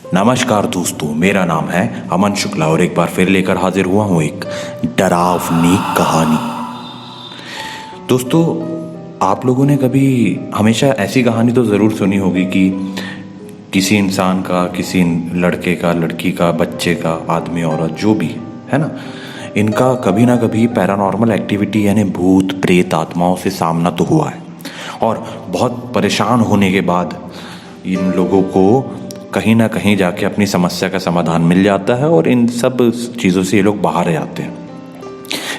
नमस्कार दोस्तों, मेरा नाम है अमन शुक्ला और एक बार फिर लेकर हाजिर हुआ हूँ एक डरावनी कहानी। दोस्तों, आप लोगों ने कभी हमेशा ऐसी कहानी तो ज़रूर सुनी होगी कि किसी इंसान का, किसी लड़के का, लड़की का, बच्चे का, आदमी औरत जो भी है ना, इनका कभी ना कभी पैरानॉर्मल एक्टिविटी यानी भूत प्रेत आत्माओं से सामना तो हुआ है। और बहुत परेशान होने के बाद इन लोगों को कहीं ना कहीं जाके अपनी समस्या का समाधान मिल जाता है और इन सब चीज़ों से ये लोग बाहर आ जाते हैं।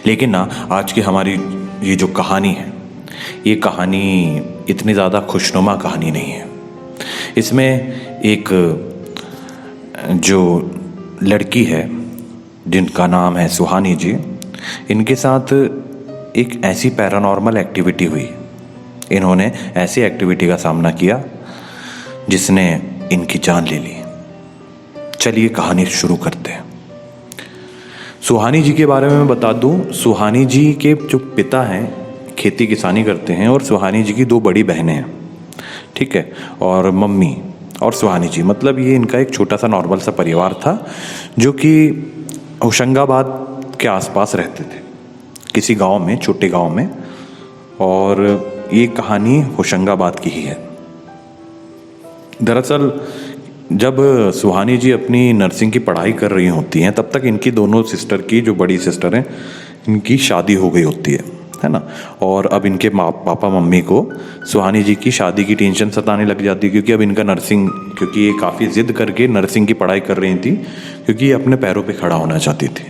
लेकिन ना, आज की हमारी ये जो कहानी है, ये कहानी इतनी ज़्यादा खुशनुमा कहानी नहीं है। इसमें एक जो लड़की है जिनका नाम है सुहानी जी, इनके साथ एक ऐसी पैरानॉर्मल एक्टिविटी हुई, इन्होंने ऐसी एक्टिविटी का सामना किया जिसने इनकी जान ले ली। चलिए कहानी शुरू करते हैं। सुहानी जी के बारे में मैं बता दूं, सुहानी जी के जो पिता हैं खेती किसानी करते हैं और सुहानी जी की 2 बड़ी बहनें हैं, ठीक है, और मम्मी और सुहानी जी, मतलब ये इनका एक छोटा सा नॉर्मल सा परिवार था जो कि होशंगाबाद के आसपास रहते थे, किसी गांव में, छोटे गांव में। और ये कहानी होशंगाबाद की ही है। दरअसल जब सुहानी जी अपनी नर्सिंग की पढ़ाई कर रही होती हैं, तब तक इनकी दोनों सिस्टर की, जो बड़ी सिस्टर हैं, इनकी शादी हो गई होती है ना। और अब इनके पापा मम्मी को सुहानी जी की शादी की टेंशन सताने लग जाती है, क्योंकि अब इनका नर्सिंग, क्योंकि ये काफ़ी ज़िद करके नर्सिंग की पढ़ाई कर रही थी, क्योंकि ये अपने पैरों पे खड़ा होना चाहती थी,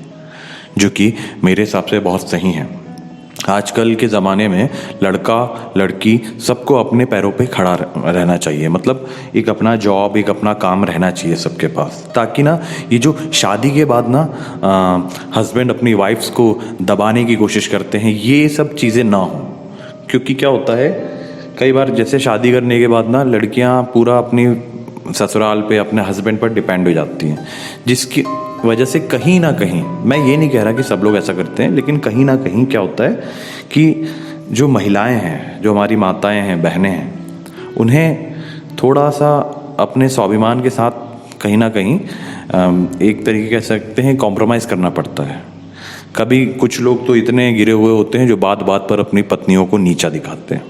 जो कि मेरे हिसाब से बहुत सही है। आजकल के ज़माने में लड़का लड़की सबको अपने पैरों पे खड़ा रहना चाहिए, मतलब एक अपना जॉब, एक अपना काम रहना चाहिए सबके पास, ताकि ना ये जो शादी के बाद ना हस्बैंड अपनी वाइफ्स को दबाने की कोशिश करते हैं, ये सब चीज़ें ना हो। क्योंकि क्या होता है, कई बार जैसे शादी करने के बाद ना लड़कियां पूरा अपनी ससुराल पे, अपने हस्बैंड पर डिपेंड हो जाती हैं, जिसकी वजह से कहीं ना कहीं, मैं ये नहीं कह रहा कि सब लोग ऐसा करते हैं, लेकिन कहीं ना कहीं क्या होता है कि जो महिलाएं हैं, जो हमारी माताएं हैं, बहनें हैं, उन्हें थोड़ा सा अपने स्वाभिमान के साथ कहीं ना कहीं एक तरीके कह सकते हैं कॉम्प्रोमाइज़ करना पड़ता है। कभी कुछ लोग तो इतने गिरे हुए होते हैं जो बात बात पर अपनी पत्नियों को नीचा दिखाते हैं,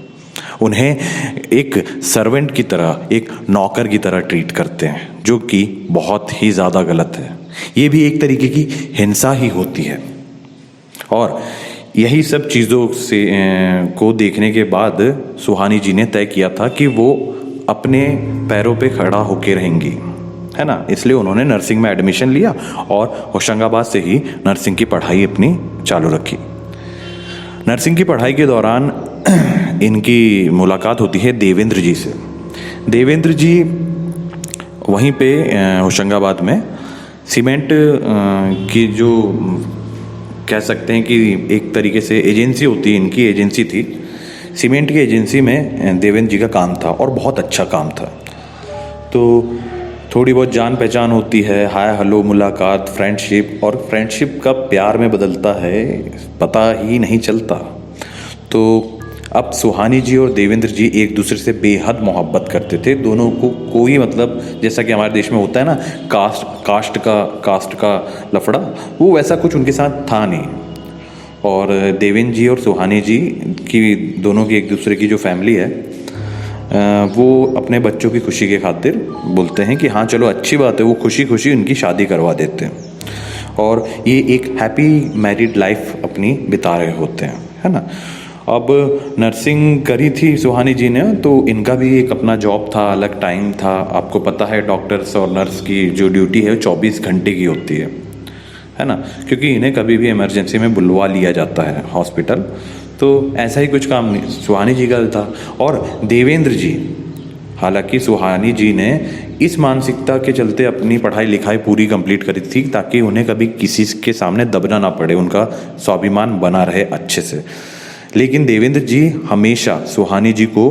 उन्हें एक सर्वेंट की तरह, एक नौकर की तरह ट्रीट करते हैं, जो कि बहुत ही ज़्यादा गलत है। ये भी एक तरीके की हिंसा ही होती है। और यही सब चीज़ों से को देखने के बाद सुहानी जी ने तय किया था कि वो अपने पैरों पे खड़ा होके रहेंगी, है ना। इसलिए उन्होंने नर्सिंग में एडमिशन लिया और होशंगाबाद से ही नर्सिंग की पढ़ाई अपनी चालू रखी। नर्सिंग की पढ़ाई के दौरान इनकी मुलाकात होती है देवेंद्र जी से। देवेंद्र जी वहीं पे होशंगाबाद में सीमेंट की, जो कह सकते हैं कि एक तरीके से एजेंसी होती है, इनकी एजेंसी थी, सीमेंट की एजेंसी में देवेंद्र जी का काम था और बहुत अच्छा काम था। तो थोड़ी बहुत जान पहचान होती है, हाय हेलो, मुलाकात, फ्रेंडशिप, और फ्रेंडशिप कब प्यार में बदलता है पता ही नहीं चलता। तो अब सुहानी जी और देवेंद्र जी एक दूसरे से बेहद मोहब्बत करते थे। दोनों को कोई, मतलब जैसा कि हमारे देश में होता है ना, कास्ट का लफड़ा, वो वैसा कुछ उनके साथ था नहीं। और देवेंद्र जी और सुहानी जी की, दोनों की एक दूसरे की जो फैमिली है, वो अपने बच्चों की खुशी के खातिर बोलते हैं कि हाँ चलो अच्छी बात है, वो खुशी खुशी उनकी शादी करवा देते हैं और ये एक हैप्पी मैरिड लाइफ अपनी बिता रहे होते हैं, है ना। अब नर्सिंग करी थी सुहानी जी ने, तो इनका भी एक अपना जॉब था, अलग टाइम था। आपको पता है डॉक्टर्स और नर्स की जो ड्यूटी है 24 घंटे की होती है ना, क्योंकि इन्हें कभी भी इमरजेंसी में बुलवा लिया जाता है हॉस्पिटल। तो ऐसा ही कुछ काम नहीं सुहानी जी का था। और देवेंद्र जी, हालांकि सुहानी जी ने इस मानसिकता के चलते अपनी पढ़ाई लिखाई पूरी कंप्लीट करी थी, ताकि उन्हें कभी किसी के सामने दबना ना पड़े, उनका स्वाभिमान बना रहे अच्छे से। लेकिन देवेंद्र जी हमेशा सुहानी जी को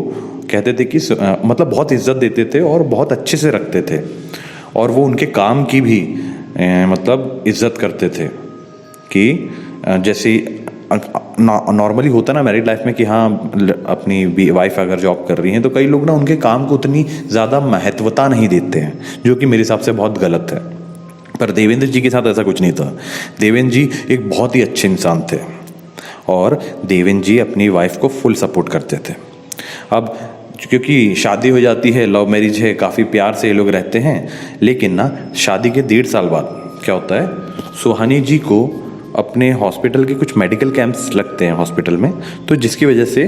कहते थे कि मतलब बहुत इज्जत देते थे और बहुत अच्छे से रखते थे, और वो उनके काम की भी मतलब इज्जत करते थे। कि जैसे नॉर्मली होता है ना मैरिड लाइफ में कि हाँ अपनी वाइफ अगर जॉब कर रही हैं तो कई लोग ना उनके काम को उतनी ज़्यादा महत्वता नहीं देते हैं, जो कि मेरे हिसाब से बहुत गलत है। पर देवेंद्र जी के साथ ऐसा कुछ नहीं था। देवेंद्र जी एक बहुत ही अच्छे इंसान थे और देवेंद्र जी अपनी वाइफ को फुल सपोर्ट करते थे। अब क्योंकि शादी हो जाती है, लव मैरिज है, काफ़ी प्यार से ये लोग रहते हैं, लेकिन ना शादी के 1.5 साल बाद क्या होता है, सुहानी जी को अपने हॉस्पिटल के कुछ मेडिकल कैंप्स लगते हैं हॉस्पिटल में, तो जिसकी वजह से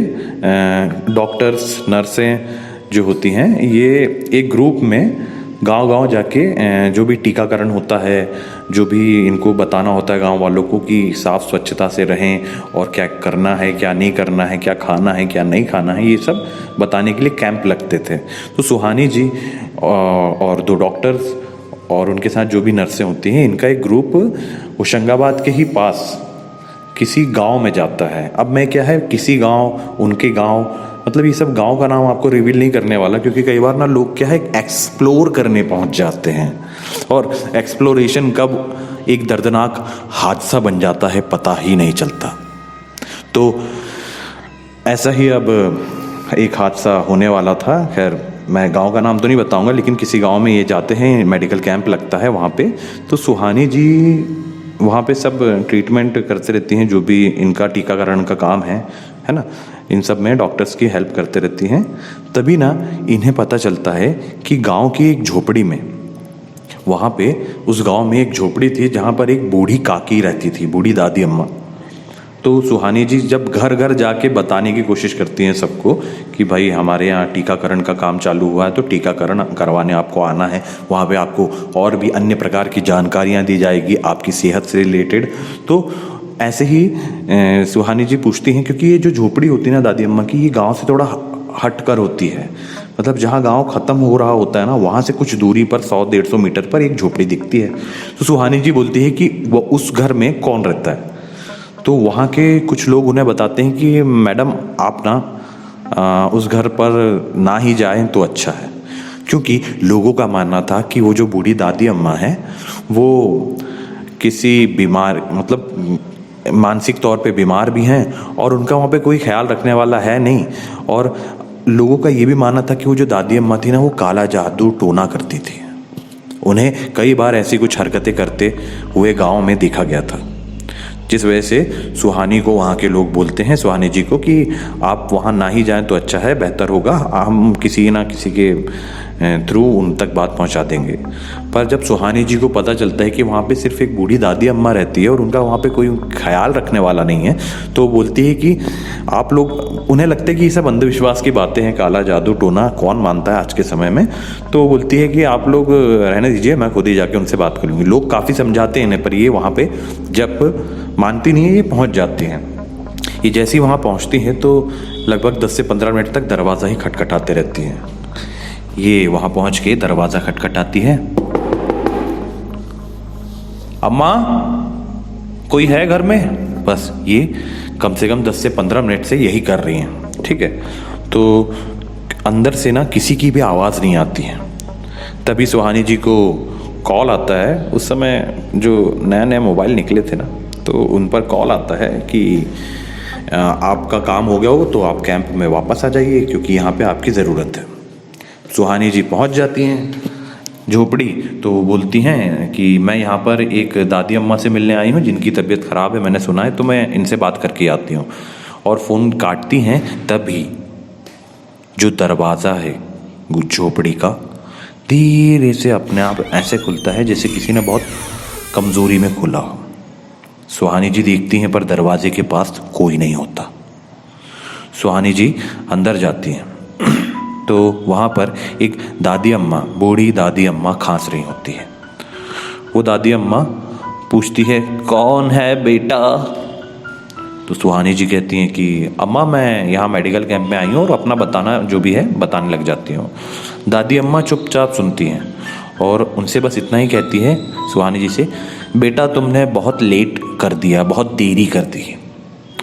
डॉक्टर्स नर्सें जो होती हैं ये एक ग्रुप में गांव-गांव जाके जो भी टीकाकरण होता है, जो भी इनको बताना होता है गांव वालों को कि साफ़ स्वच्छता से रहें और क्या करना है क्या नहीं करना है, क्या खाना है क्या नहीं खाना है, ये सब बताने के लिए कैंप लगते थे। तो सुहानी जी और 2 डॉक्टर्स और उनके साथ जो भी नर्सें होती हैं, इनका एक ग्रुप होशंगाबाद के ही पास किसी गांव में जाता है। अब मैं क्या है किसी गांव, उनके गांव, मतलब ये सब गांव का नाम आपको रिवील नहीं करने वाला, क्योंकि कई बार ना लोग क्या है एक्सप्लोर करने पहुंच जाते हैं और एक्सप्लोरेशन कब एक दर्दनाक हादसा बन जाता है पता ही नहीं चलता। तो ऐसा ही अब एक हादसा होने वाला था। खैर मैं गांव का नाम तो नहीं बताऊंगा, लेकिन किसी गांव में ये जाते हैं, मेडिकल कैंप लगता है वहाँ पे। तो सुहानी जी वहाँ पे सब ट्रीटमेंट करते रहती हैं, जो भी इनका टीकाकरण का काम है ना, इन सब में डॉक्टर्स की हेल्प करते रहती हैं। तभी ना इन्हें पता चलता है कि गांव की एक झोपड़ी में, वहाँ पे उस गांव में एक झोपड़ी थी जहाँ पर एक बूढ़ी काकी रहती थी, बूढ़ी दादी अम्मा। तो सुहानी जी जब घर घर जाके बताने की कोशिश करती हैं सबको कि भाई हमारे यहाँ टीकाकरण का काम चालू हुआ है, तो टीकाकरण करवाने आपको आना है, वहाँ पे आपको और भी अन्य प्रकार की जानकारियाँ दी जाएगी आपकी सेहत से रिलेटेड। तो ऐसे ही सुहानी जी पूछती हैं, क्योंकि ये जो झोपड़ी होती है ना दादी अम्मा की, ये गाँव से थोड़ा हट कर होती है, मतलब जहाँ गांव ख़त्म हो रहा होता है ना, वहाँ से कुछ दूरी पर 100-150 मीटर पर एक झोपड़ी दिखती है। तो सुहानी जी बोलती है कि वो उस घर में कौन रहता है। तो वहाँ के कुछ लोग उन्हें बताते हैं कि मैडम आप ना उस घर पर ना ही जाएं तो अच्छा है, क्योंकि लोगों का मानना था कि वो जो बूढ़ी दादी अम्मा है वो किसी बीमार, मतलब मानसिक तौर पे बीमार भी हैं और उनका वहाँ पे कोई ख्याल रखने वाला है नहीं। और लोगों का ये भी मानना था कि वो जो दादी अम्मा थी ना, वो काला जादू टोना करती थी। उन्हें कई बार ऐसी कुछ हरकतें करते हुए गांव में देखा गया था, जिस वजह से सुहानी को वहाँ के लोग बोलते हैं, सुहानी जी को, कि आप वहाँ ना ही जाएं तो अच्छा है, बेहतर होगा, हम किसी ना किसी के थ्रू उन तक बात पहुँचा देंगे। पर जब सुहानी जी को पता चलता है कि वहाँ पे सिर्फ एक बूढ़ी दादी अम्मा रहती है और उनका वहाँ पे कोई ख्याल रखने वाला नहीं है, तो बोलती है कि आप लोग, उन्हें लगता है कि ये सब अंधविश्वास की बातें हैं, काला जादू टोना कौन मानता है आज के समय में। तो बोलती है कि आप लोग रहने दीजिए, मैं खुद ही जाके उनसे बात कर लूँगी। लोग काफ़ी समझाते हैं इन्हें, पर ये वहाँ पे जब मानती नहीं है, ये पहुँच जाती हैं। ये जैसी वहाँ पहुँचती हैं तो लगभग 10 से 15 मिनट तक दरवाज़ा ही खटखटाते रहती हैं। ये वहाँ पहुँच के दरवाज़ा खटखटाती है, अम्मा कोई है घर में? बस ये कम से कम 10 से 15 मिनट से यही कर रही हैं, ठीक है। तो अंदर से ना किसी की भी आवाज़ नहीं आती है। तभी सुहानी जी को कॉल आता है। उस समय जो नया नया मोबाइल निकले थे ना, तो उन पर कॉल आता है कि आपका काम हो गया हो तो आप कैंप में वापस आ जाइए, क्योंकि यहाँ पे आपकी ज़रूरत है। सुहानी जी पहुँच जाती हैं झोपड़ी, तो बोलती हैं कि मैं यहाँ पर एक दादी अम्मा से मिलने आई हूँ जिनकी तबीयत ख़राब है, मैंने सुना है, तो मैं इनसे बात करके आती हूँ। और फ़ोन काटती हैं, तभी जो दरवाज़ा है झोपड़ी का धीरे से अपने आप ऐसे खुलता है जैसे किसी ने बहुत कमज़ोरी में खुला हो। सुहानी जी देखती हैं पर दरवाजे के पास कोई नहीं होता। सुहानी जी अंदर जाती हैं तो वहाँ पर एक दादी अम्मा, बूढ़ी दादी अम्मा खांस रही होती है। वो दादी अम्मा पूछती है, कौन है बेटा? तो सुहानी जी कहती हैं कि अम्मा मैं यहाँ मेडिकल कैंप में आई हूँ, और अपना बताना जो भी है बताने लग जाती हूँ। दादी अम्मा चुपचाप सुनती हैं और उनसे बस इतना ही कहती है सुहानी जी से, बेटा तुमने बहुत लेट कर दिया, बहुत देरी कर दी,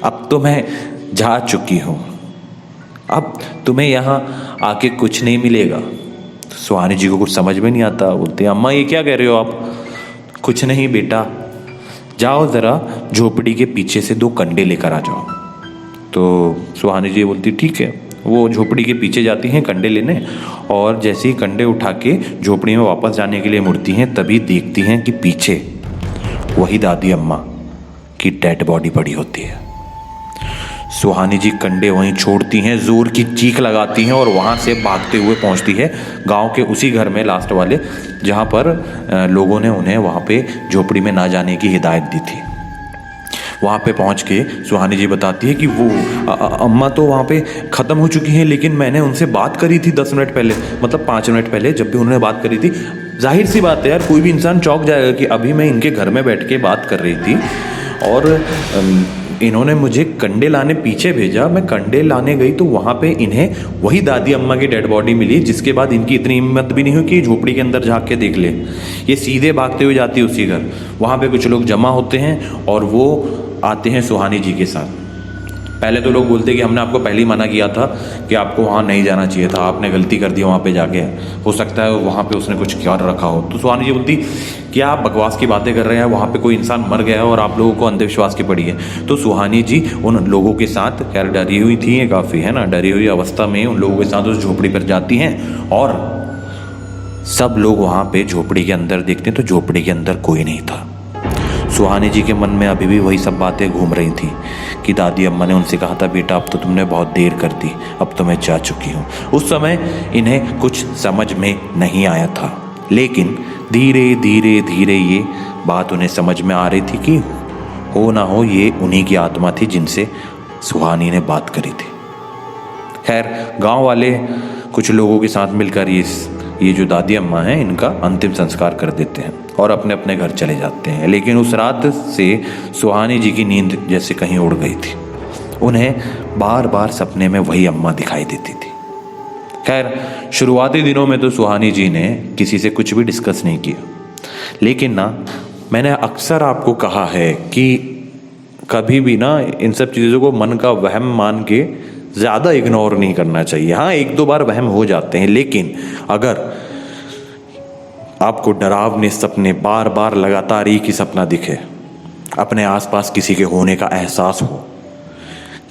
अब तो मैं जा चुकी हूँ, अब तुम्हें यहाँ आके कुछ नहीं मिलेगा। सुहानी जी को कुछ समझ में नहीं आता, बोलते हैं अम्मा ये क्या कह रहे हो आप? कुछ नहीं बेटा, जाओ ज़रा झोपड़ी के पीछे से 2 कंडे लेकर आ जाओ। तो सुहानी जी बोलती ठीक है। वो झोपड़ी के पीछे जाती हैं कंडे लेने, और जैसे ही कंडे उठा के झोपड़ी में वापस जाने के लिए मुड़ती हैं, तभी देखती हैं कि पीछे वही दादी अम्मा की डेड बॉडी पड़ी होती है। सुहानी जी कंडे वहीं छोड़ती हैं, जोर की चीख लगाती हैं और वहाँ से भागते हुए पहुँचती है गांव के उसी घर में, लास्ट वाले, जहाँ पर लोगों ने उन्हें वहाँ पे झोपड़ी में ना जाने की हिदायत दी थी। वहाँ पे पहुँच के सुहानी जी बताती है कि वो अम्मा तो वहाँ पे ख़त्म हो चुकी हैं, लेकिन मैंने उनसे बात करी थी 10 मिनट पहले, मतलब 5 मिनट पहले जब भी उन्होंने बात करी थी। जाहिर सी बात है यार, कोई भी इंसान चौंक जाएगा कि अभी मैं इनके घर में बैठ के बात कर रही थी और इन्होंने मुझे कंडे लाने पीछे भेजा। मैं कंडे लाने गई तो वहाँ पे इन्हें वही दादी अम्मा की डेड बॉडी मिली, जिसके बाद इनकी इतनी हिम्मत भी नहीं हुई कि झोपड़ी के अंदर झाँक के देख ले। ये सीधे भागते हुए जाती है उसी घर। वहाँ पे कुछ लोग जमा होते हैं और वो आते हैं सुहानी जी के साथ। पहले तो लोग बोलते कि हमने आपको पहले ही मना किया था कि आपको वहाँ नहीं जाना चाहिए था, आपने गलती कर दी वहाँ पे जाके, हो सकता है वहाँ पे उसने कुछ कर रखा हो। तो सुहानी जी बोलती क्या आप बकवास की बातें कर रहे हैं, वहाँ पे कोई इंसान मर गया है और आप लोगों को अंधविश्वास की पड़ी है। तो सुहानी जी उन लोगों के साथ, खैर डरी हुई थी ये काफ़ी, है ना, डरी हुई अवस्था में उन लोगों के साथ उस झोपड़ी पर जाती हैं और सब लोग वहाँ पे झोपड़ी के अंदर देखते हैं तो झोपड़ी के अंदर कोई नहीं था। सुहानी जी के मन में अभी भी वही सब बातें घूम रही थी कि दादी अम्मा ने उनसे कहा था बेटा अब तो तुमने बहुत देर कर दी, अब तो मैं जा चुकी हूँ। उस समय इन्हें कुछ समझ में नहीं आया था, लेकिन धीरे धीरे धीरे ये बात उन्हें समझ में आ रही थी कि हो ना हो ये उन्हीं की आत्मा थी जिनसे सुहानी ने बात करी थी। खैर गांव वाले कुछ लोगों के साथ मिलकर ये जो दादी अम्मा हैं इनका अंतिम संस्कार कर देते हैं और अपने अपने घर चले जाते हैं। लेकिन उस रात से सुहानी जी की नींद जैसे कहीं उड़ गई थी। उन्हें बार बार सपने में वही अम्मा दिखाई देती थी। खैर शुरुआती दिनों में तो सुहानी जी ने किसी से कुछ भी डिस्कस नहीं किया, लेकिन ना मैंने अक्सर आपको कहा है कि कभी भी ना इन सब चीज़ों को मन का वहम मान के ज़्यादा इग्नोर नहीं करना चाहिए। हाँ, 1-2 बार वहम हो जाते हैं, लेकिन अगर आपको डरावने सपने बार बार लगातार एक ही सपना दिखे, अपने आसपास किसी के होने का एहसास हो,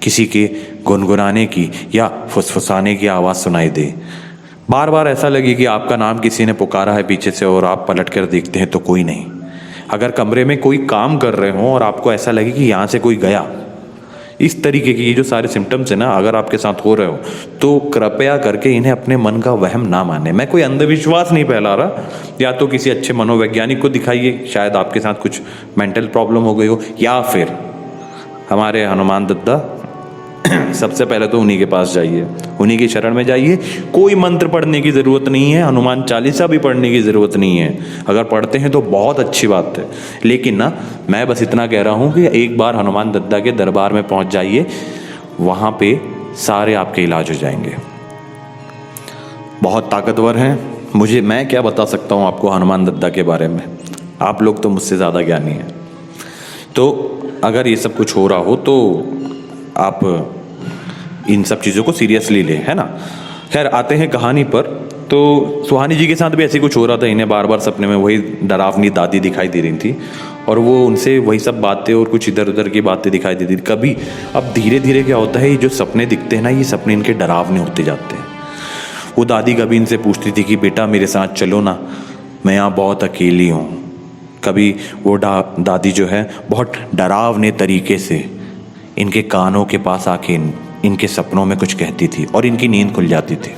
किसी के गुनगुनाने की या फुसफुसाने की आवाज़ सुनाई दे, बार बार ऐसा लगे कि आपका नाम किसी ने पुकारा है पीछे से और आप पलट कर देखते हैं तो कोई नहीं, अगर कमरे में कोई काम कर रहे हो और आपको ऐसा लगे कि यहाँ से कोई गया, इस तरीके की ये जो सारे सिम्टम्स है ना अगर आपके साथ हो रहे हो तो कृपया करके इन्हें अपने मन का वहम ना माने। मैं कोई अंधविश्वास नहीं फैला रहा, या तो किसी अच्छे मनोवैज्ञानिक को दिखाइए, शायद आपके साथ कुछ मेंटल प्रॉब्लम हो गई हो, या फिर हमारे हनुमान दद्दा सबसे पहले तो उन्हीं के पास जाइए, उन्हीं की शरण में जाइए। कोई मंत्र पढ़ने की ज़रूरत नहीं है, हनुमान चालीसा भी पढ़ने की ज़रूरत नहीं है, अगर पढ़ते हैं तो बहुत अच्छी बात है। लेकिन ना मैं बस इतना कह रहा हूँ कि एक बार हनुमान दद्दा के दरबार में पहुँच जाइए, वहाँ पे सारे आपके इलाज हो जाएंगे। बहुत ताकतवर हैं, मैं क्या बता सकता हूँ आपको हनुमान दद्दा के बारे में, आप लोग तो मुझसे ज़्यादा ज्ञानी हैं। तो अगर ये सब कुछ हो रहा हो तो आप इन सब चीज़ों को सीरियसली ले, है ना। खैर आते हैं कहानी पर। तो सुहानी जी के साथ भी ऐसे कुछ हो रहा था, इन्हें बार बार सपने में वही डरावनी दादी दिखाई दे रही थी और वो उनसे वही सब बातें और कुछ इधर उधर की बातें दिखाई देती थी कभी। अब धीरे धीरे क्या होता है, ये जो सपने दिखते हैं ना, ये सपने इनके डरावने होते जाते हैं। वो दादी कभी इनसे पूछती थी कि बेटा मेरे साथ चलो ना, मैं यहाँ बहुत अकेली हूँ। कभी वो दादी जो है बहुत डरावने तरीके से इनके कानों के पास आके इनके सपनों में कुछ कहती थी और इनकी नींद खुल जाती थी।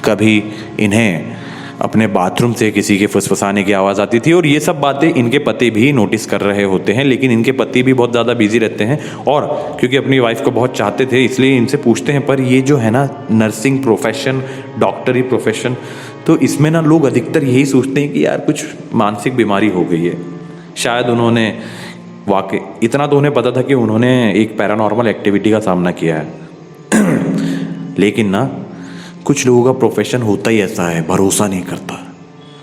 कभी इन्हें अपने बाथरूम से किसी के फुसफुसाने की आवाज़ आती थी और ये सब बातें इनके पति भी नोटिस कर रहे होते हैं, लेकिन इनके पति भी बहुत ज़्यादा बिजी रहते हैं और क्योंकि अपनी वाइफ को बहुत चाहते थे इसलिए इनसे पूछते हैं। पर ये जो है ना नर्सिंग प्रोफेशन, डॉक्टरी प्रोफेशन, तो इसमें ना लोग अधिकतर यही सोचते हैं कि यार कुछ मानसिक बीमारी हो गई है। शायद उन्होंने वाकई इतना तो उन्हें पता था कि उन्होंने एक पैरानॉर्मल एक्टिविटी का सामना किया है, लेकिन ना कुछ लोगों का प्रोफेशन होता ही ऐसा है, भरोसा नहीं करता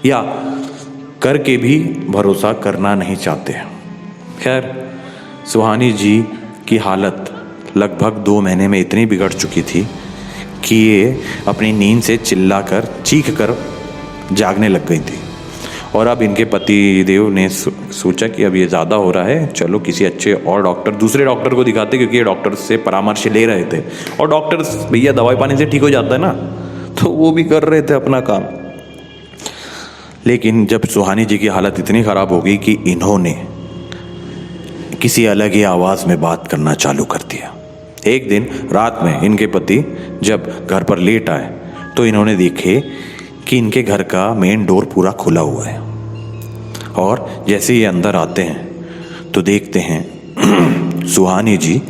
या करके भी भरोसा करना नहीं चाहते। खैर सुहानी जी की हालत लगभग 2 महीने में इतनी बिगड़ चुकी थी कि ये अपनी नींद से चिल्लाकर चीख कर जागने लग गई थी और अब इनके पति देव ने सोचा कि अब ये ज़्यादा हो रहा है, चलो किसी अच्छे और डॉक्टर, दूसरे डॉक्टर को दिखाते, क्योंकि ये डॉक्टर से परामर्श ले रहे थे और डॉक्टर भैया दवाई पानी से ठीक हो जाता है ना, तो वो भी कर रहे थे अपना काम। लेकिन जब सुहानी जी की हालत इतनी ख़राब हो गई कि इन्होंने किसी अलग ही आवाज़ में बात करना चालू कर दिया। एक दिन रात में इनके पति जब घर पर लेट आए तो इन्होंने देखे कि इनके घर का मेन डोर पूरा खुला हुआ है, और जैसे ये अंदर आते हैं तो देखते हैं सुहानी जी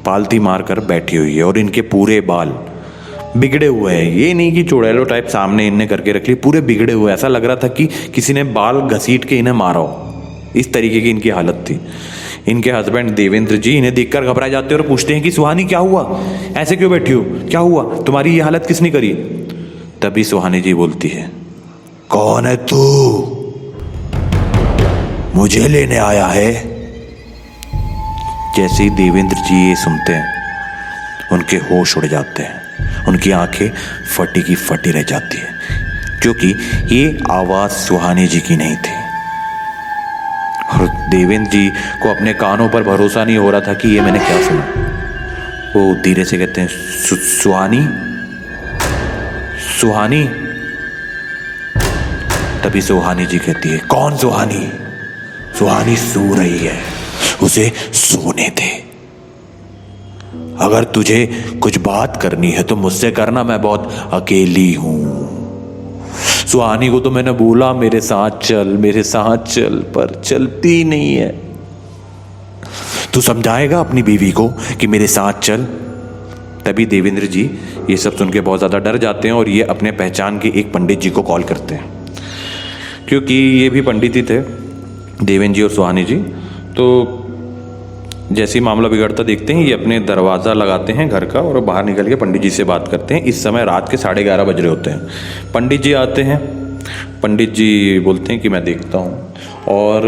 पालती मारकर बैठी हुई है और इनके पूरे बाल बिगड़े हुए हैं। ये नहीं कि चुड़ैलो टाइप सामने इनने करके रख ली, पूरे बिगड़े हुए, ऐसा लग रहा था कि किसी ने बाल घसीट के इन्हें मारा हो, इस तरीके की इनकी हालत थी। इनके हस्बैंड देवेंद्र जी इन्हें देखकर घबरा जाते हैं और पूछते हैं कि सुहानी क्या हुआ, ऐसे क्यों बैठी हो, क्या हुआ, तुम्हारी ये हालत किसने करी। तभी सुहानी जी बोलती है, कौन है तू, मुझे लेने आया है। जैसे ही देवेंद्र जी ये सुनते हैं उनके होश उड़ जाते हैं, उनकी आंखें फटी की फटी रह जाती है, क्योंकि ये आवाज़ सुहानी जी की नहीं थी। और देवेंद्र जी को अपने कानों पर भरोसा नहीं हो रहा था कि ये मैंने क्या सुना। वो धीरे से कहते हैं, सुहानी, सुहानी। तभी सुहानी जी कहती है, कौन सुहानी, सुहानी सो रही है, उसे सोने दे। अगर तुझे कुछ बात करनी है तो मुझसे करना, मैं बहुत अकेली हूं। सुहानी को तो मैंने बोला मेरे साथ चल, मेरे साथ चल, पर चलती नहीं है। तू समझाएगा अपनी बीवी को कि मेरे साथ चल। तभी देवेंद्र जी ये सब सुन के बहुत ज़्यादा डर जाते हैं और ये अपने पहचान के एक पंडित जी को कॉल करते हैं, क्योंकि ये भी पंडित ही थे, देवेंद्र जी और सुहानी जी। तो जैसे ही मामला बिगड़ता देखते हैं, ये अपने दरवाज़ा लगाते हैं घर का और बाहर निकल के पंडित जी से बात करते हैं। इस समय रात के 11:30 बज रहे होते हैं। पंडित जी आते हैं, पंडित जी बोलते हैं कि मैं देखता हूँ। और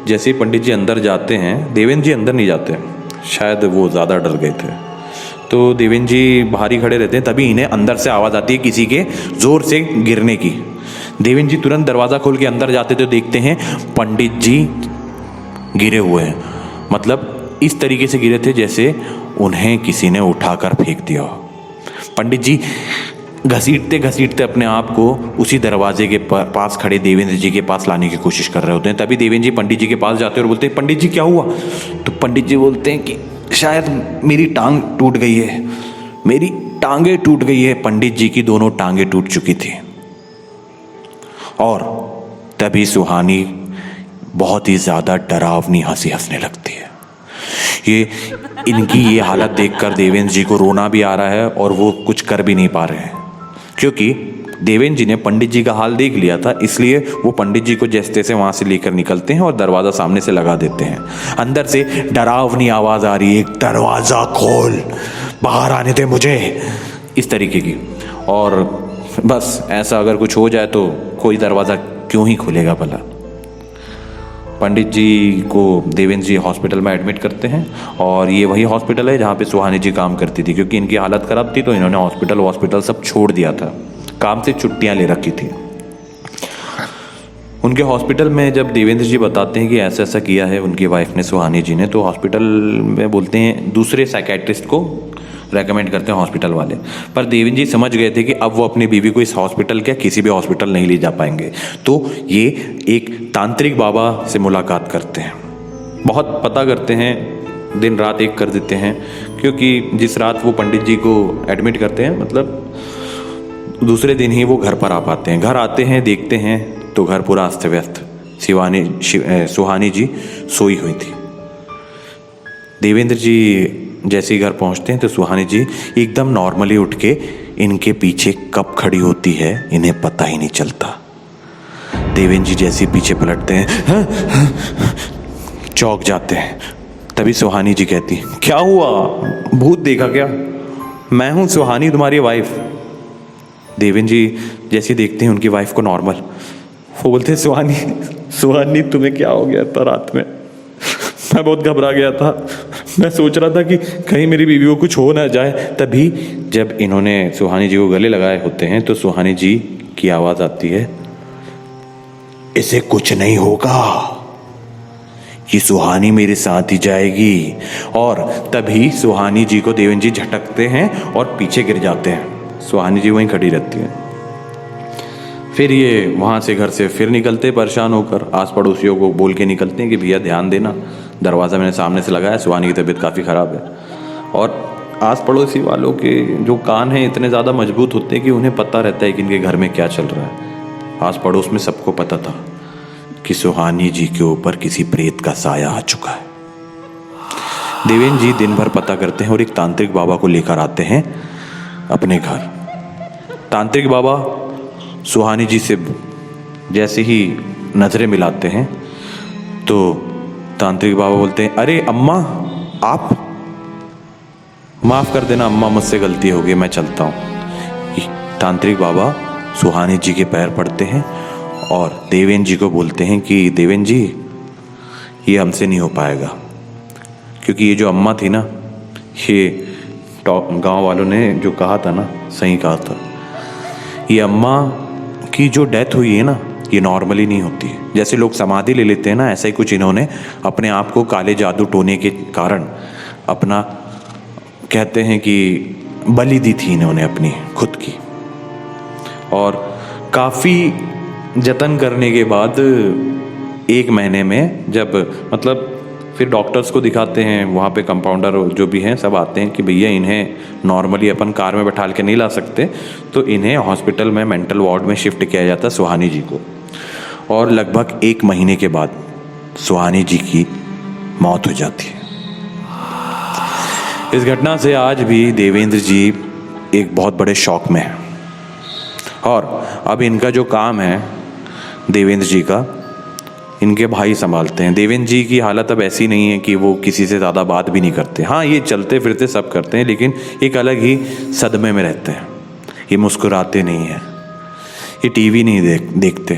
जैसे ही पंडित जी अंदर जाते हैं, देवेंद्र जी अंदर नहीं जाते, शायद वो ज़्यादा डर गए थे, तो देवेंद्र जी बाहर ही खड़े रहते हैं। तभी इन्हें अंदर से आवाज़ आती है किसी के ज़ोर से गिरने की। देवेंद्र जी तुरंत दरवाज़ा खोल के अंदर जाते तो देखते हैं पंडित जी गिरे हुए हैं, मतलब इस तरीके से गिरे थे जैसे उन्हें किसी ने उठाकर फेंक दिया। पंडित जी घसीटते घसीटते अपने आप को उसी दरवाजे के पास खड़े देवेंद्र जी के पास लाने की कोशिश कर रहे होते हैं। तभी देवेंद्र जी पंडित जी के पास जाते हैं और बोलते हैं, पंडित जी क्या हुआ। तो पंडित जी बोलते हैं कि शायद मेरी टांग टूट गई है, मेरी टांगें टूट गई है। पंडित जी की दोनों टांगें टूट चुकी थी। और तभी सुहानी बहुत ही ज़्यादा डरावनी हंसी हंसने लगती है। ये इनकी ये हालत देखकर देवेंद्र जी को रोना भी आ रहा है और वो कुछ कर भी नहीं पा रहे हैं, क्योंकि देवेंद्र जी ने पंडित जी का हाल देख लिया था। इसलिए वो पंडित जी को जैसे तैसे वहाँ से लेकर निकलते हैं और दरवाज़ा सामने से लगा देते हैं। अंदर से डरावनी आवाज़ आ रही है, दरवाज़ा खोल, बाहर आने दे मुझे, इस तरीके की। और बस ऐसा अगर कुछ हो जाए तो कोई दरवाज़ा क्यों ही खुलेगा भला। पंडित जी को देवेंद्र जी हॉस्पिटल में एडमिट करते हैं, और ये वही हॉस्पिटल है जहाँ पे सुहानी जी काम करती थी, क्योंकि इनकी हालत ख़राब थी तो इन्होंने हॉस्पिटल सब छोड़ दिया था, काम से छुट्टियाँ ले रखी थी। उनके हॉस्पिटल में जब देवेंद्र जी बताते हैं कि ऐसा ऐसा किया है उनकी वाइफ ने, सुहानी जी ने, तो हॉस्पिटल में बोलते हैं दूसरे साइकेट्रिस्ट को रेकमेंड करते हैं हॉस्पिटल वाले। पर देवेंद्र जी समझ गए थे कि अब वो अपनी बीवी को इस हॉस्पिटल क्या किसी भी हॉस्पिटल नहीं ले जा पाएंगे, तो ये एक तांत्रिक बाबा से मुलाकात करते हैं। बहुत पता करते हैं, दिन रात एक कर देते हैं, क्योंकि जिस रात वो पंडित जी को एडमिट करते हैं, मतलब दूसरे दिन ही वो घर पर आ पाते हैं। घर आते हैं, देखते हैं तो घर पूरा अस्त व्यस्त, सुहानी जी सोई हुई थी। देवेंद्र जी जैसे ही घर पहुंचते हैं तो सुहानी जी एकदम नॉर्मली उठ के इनके पीछे कब खड़ी होती है इन्हें पता ही नहीं चलता। देवेंद्र जी जैसे पीछे पलटते हैं, चौंक जाते हैं। तभी सुहानी जी कहती, क्या हुआ, भूत देखा क्या, मैं हूं सुहानी, तुम्हारी वाइफ। देवेंद्र जी जैसे देखते हैं उनकी वाइफ को नॉर्मल, वो बोलते हैं, सुहानी तुम्हें क्या हो गया था रात में, मैं बहुत घबरा गया था, मैं सोच रहा था कि कहीं मेरी बीवी को कुछ हो ना जाए। तभी जब इन्होंने सुहानी जी को गले लगाए होते हैं तो सुहानी जी की आवाज़ आती है, इसे कुछ नहीं होगा, ये सुहानी मेरे साथ ही जाएगी। और तभी सुहानी जी को देवेंद्र जी झटकते हैं और पीछे गिर जाते हैं। सुहानी जी वहीं खड़ी रहती है। फिर ये वहाँ से घर से फिर निकलते परेशान होकर, आस पड़ोसियों को बोल के निकलते हैं कि भैया ध्यान देना, दरवाज़ा मैंने सामने से लगाया, सुहानी की तबीयत काफ़ी ख़राब है। और आस पड़ोसी वालों के जो कान हैं इतने ज़्यादा मजबूत होते हैं कि उन्हें पता रहता है कि इनके घर में क्या चल रहा है। आस पड़ोस में सबको पता था कि सुहानी जी के ऊपर किसी प्रेत का साया आ चुका है। देवेंद्र जी दिन भर पता करते हैं और एक तांत्रिक बाबा को लेकर आते हैं अपने घर। तांत्रिक बाबा सुहानी जी से जैसे ही नज़रें मिलाते हैं तो तांत्रिक बाबा बोलते हैं, अरे अम्मा, आप माफ़ कर देना अम्मा, मुझसे गलती हो गई, मैं चलता हूँ। तांत्रिक बाबा सुहानी जी के पैर पड़ते हैं और देवेंद्र जी को बोलते हैं कि देवेंद्र जी, ये हमसे नहीं हो पाएगा, क्योंकि ये जो अम्मा थी ना, ये गांव वालों ने जो कहा था ना, सही कहा था। ये अम्मा की जो डेथ हुई है ना, ये नॉर्मली नहीं होती है। जैसे लोग समाधि ले लेते हैं ना, ऐसा ही कुछ इन्होंने अपने आप को काले जादू टोने के कारण अपना, कहते हैं कि बलि दी थी इन्होंने अपनी खुद की। और काफ़ी जतन करने के बाद 1 महीने में, जब मतलब फिर डॉक्टर्स को दिखाते हैं, वहाँ पे कंपाउंडर जो भी हैं सब आते हैं कि भैया इन्हें नॉर्मली अपन कार में बैठा के नहीं ला सकते, तो इन्हें हॉस्पिटल में मेंटल वार्ड में शिफ्ट किया जाता है सुहानी जी को। और लगभग 1 महीने के बाद सुहानी जी की मौत हो जाती है। इस घटना से आज भी देवेंद्र जी एक बहुत बड़े शौक में हैं। और अब इनका जो काम है देवेंद्र जी का, इनके भाई संभालते हैं। देवेंद्र जी की हालत अब ऐसी नहीं है कि वो किसी से ज़्यादा बात भी नहीं करते। हाँ, ये चलते फिरते सब करते हैं, लेकिन एक अलग ही सदमे में रहते हैं। ये मुस्कुराते नहीं हैं, ये टीवी नहीं देखते,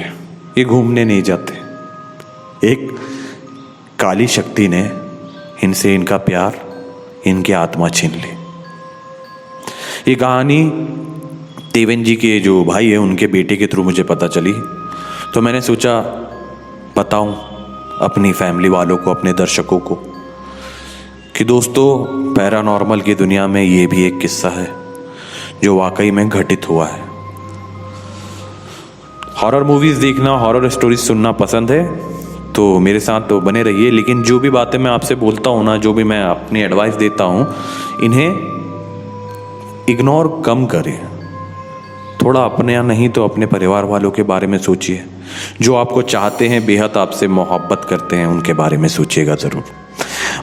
ये घूमने नहीं जाते। एक काली शक्ति ने इनसे इनका प्यार, इनकी आत्मा छीन ली। ये कहानी देवेंद्र जी के जो भाई है उनके बेटे के थ्रू मुझे पता चली, तो मैंने सोचा बताऊं अपनी फैमिली वालों को, अपने दर्शकों को, कि दोस्तों पैरानॉर्मल की दुनिया में ये भी एक किस्सा है जो वाकई में घटित हुआ है। हॉरर मूवीज़ देखना, हॉरर स्टोरीज सुनना पसंद है तो मेरे साथ तो बने रहिए। लेकिन जो भी बातें मैं आपसे बोलता हूँ ना, जो भी मैं अपनी एडवाइस देता हूँ, इन्हें इग्नोर कम करें। थोड़ा अपने या नहीं तो अपने परिवार वालों के बारे में सोचिए। जो आपको चाहते हैं, बेहद आपसे मोहब्बत करते हैं, उनके बारे में सोचिएगा ज़रूर।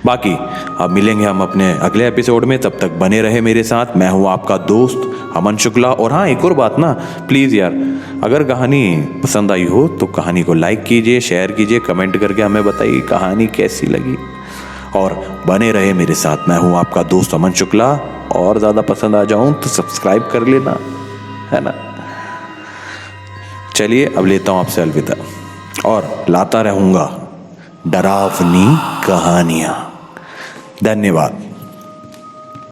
बाकी अब मिलेंगे हम अपने अगले एपिसोड में, तब तक बने रहे मेरे साथ। मैं हूँ आपका दोस्त अमन शुक्ला। और हाँ, एक और बात ना, प्लीज़ यार, अगर कहानी पसंद आई हो तो कहानी को लाइक कीजिए, शेयर कीजिए, कमेंट करके हमें बताइए कहानी कैसी लगी। और बने रहे मेरे साथ। मैं हूँ आपका दोस्त अमन शुक्ला। और ज़्यादा पसंद आ जाऊँ तो सब्सक्राइब कर लेना, है ना। चलिए अब लेता हूँ आपसे अलविदा, और लाता रहूँगा डरावनी कहानियाँ। धन्यवाद।